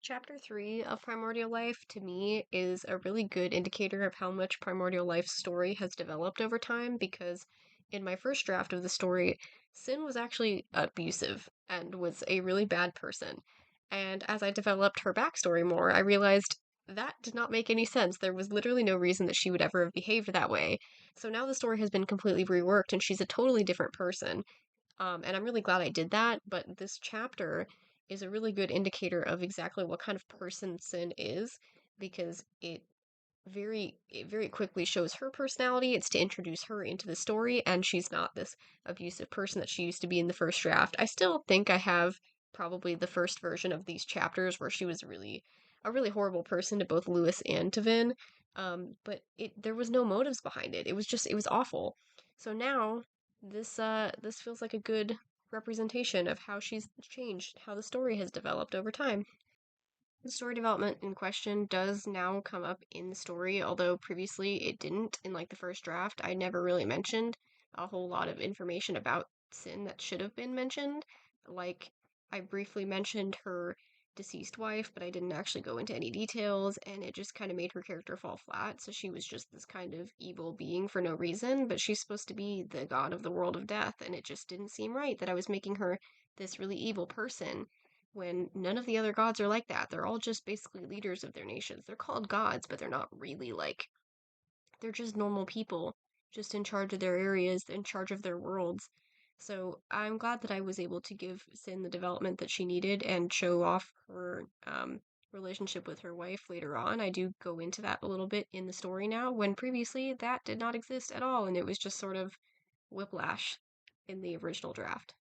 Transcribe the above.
Chapter 3 of Primordial Life, to me, is a really good indicator of how much Primordial Life's story has developed over time because in my first draft of the story, Sin was actually abusive and was a really bad person. And as I developed her backstory more, I realized that did not make any sense. There was literally no reason that she would ever have behaved that way. So now the story has been completely reworked and she's a totally different person. And I'm really glad I did that, but this chapter is a really good indicator of exactly what kind of person Sin is because it very quickly shows her personality. It's to introduce her into the story, and she's not this abusive person that she used to be in the first draft. I still think I have probably the first version of these chapters where she was really a really horrible person to both Lewis and to Vin. But there was no motives behind it. It was awful. So now this feels like a good representation of how she's changed, how the story has developed over time. The story development in question does now come up in the story, although previously it didn't in like the first draft. I never really mentioned a whole lot of information about Sin that should have been mentioned. Like, I briefly mentioned her deceased wife, but I didn't actually go into any details, and it just kind of made her character fall flat. So she was just this kind of evil being for no reason, but she's supposed to be the god of the world of death, and it just didn't seem right that I was making her this really evil person when none of the other gods are like that. They're all just basically leaders of their nations. They're called gods, but they're not really like, they're just normal people, just in charge of their areas, in charge of their worlds. So I'm glad that I was able to give Sin the development that she needed and show off her relationship with her wife later on. I do go into that a little bit in the story now, when previously that did not exist at all, and it was just sort of whiplash in the original draft.